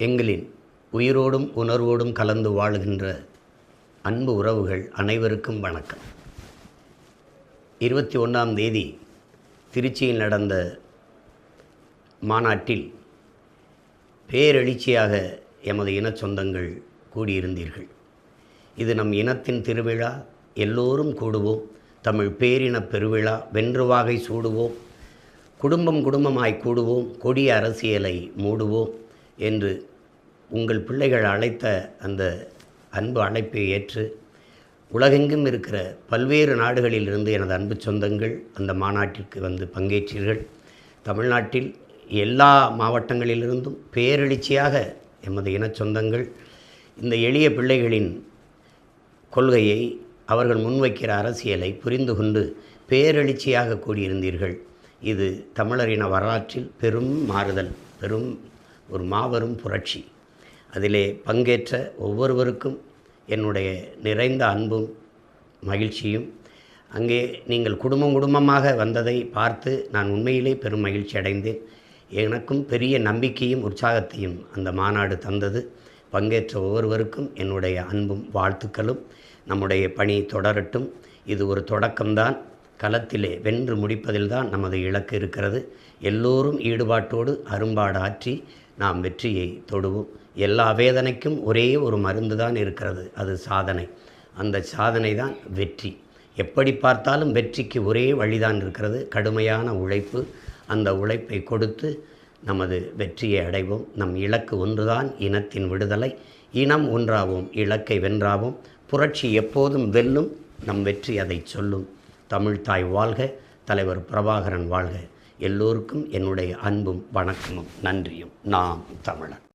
எங்களின் உயிரோடும் உணர்வோடும் கலந்து வாழுகின்ற அன்பு உறவுகள் அனைவருக்கும் வணக்கம். 21ஆம் தேதி திருச்சியில் நடந்த மாநாட்டில் பேரெழுச்சியாக எமது இன சொந்தங்கள் கூடியிருந்தீர்கள். இது நம் இனத்தின் திருவிழா, எல்லோரும் கூடுவோம், தமிழ் பேரினப் பெருவிழா, வென்றுவாகை சூடுவோம், குடும்பம் குடும்பமாய் கூடுவோம், கொடிய அரசியலை மூடுவோம் என்று உங்கள் பிள்ளைகள் அழைத்த அந்த அன்பு அழைப்பை ஏற்று உலகெங்கும் இருக்கிற பல்வேறு நாடுகளிலிருந்து எனது அன்பு சொந்தங்கள் அந்த மாநாட்டிற்கு வந்து பங்கேற்றீர்கள். தமிழ்நாட்டில் எல்லா மாவட்டங்களிலிருந்தும் பேரெழுச்சியாக எமது இன சொந்தங்கள் இந்த எளிய பிள்ளைகளின் கொள்கையை, அவர்கள் முன்வைக்கிற அரசியலை புரிந்து கொண்டு பேரெழுச்சியாக கூடியிருந்தீர்கள். இது தமிழரின வரலாற்றில் பெரும் மாறுதல், பெரும் ஒரு மாபெரும் புரட்சி. அதிலே பங்கேற்ற ஒவ்வொருவருக்கும் என்னுடைய நிறைந்த அன்பும் மகிழ்ச்சியும், அங்கே நீங்கள் குடும்பம் குடும்பமாக வந்ததை பார்த்து நான் உண்மையிலே பெரும் மகிழ்ச்சி அடைந்தேன். எனக்கும் பெரிய நம்பிக்கையும் உற்சாகத்தையும் அந்த மாநாடு தந்தது. பங்கேற்ற ஒவ்வொருவருக்கும் என்னுடைய அன்பும் வாழ்த்துக்களும். நம்முடைய பணி தொடரட்டும். இது ஒரு தொடக்கம்தான். களத்திலே வென்று முடிப்பதில்தான் நமது இலக்கு இருக்கிறது. எல்லோரும் ஈடுபாட்டோடு அரும்பாடு ஆற்றி நாம் வெற்றியை தொடுவோம். எல்லா வேதனைக்கும் ஒரே ஒரு மருந்து தான் இருக்கிறது, அது சாதனை. அந்த சாதனை தான் வெற்றி. எப்படி பார்த்தாலும் வெற்றிக்கு ஒரே வழிதான் இருக்கிறது, கடுமையான உழைப்பு. அந்த உழைப்பை கொடுத்து நமது வெற்றியை அடைவோம். நம் இலக்கு ஒன்றுதான், இனத்தின் விடுதலை. இனம் ஒன்றாவோம், இலக்கை வென்றாவோம். புரட்சி எப்போதும் வெல்லும், நம் வெற்றி அதை சொல்லும். தமிழ்தாய் வாழ்க, தலைவர் பிரபாகரன் வாழ்க. எல்லோருக்கும் என்னுடைய அன்பும் வணக்கமும் நன்றியும். நாம் தமிழர்.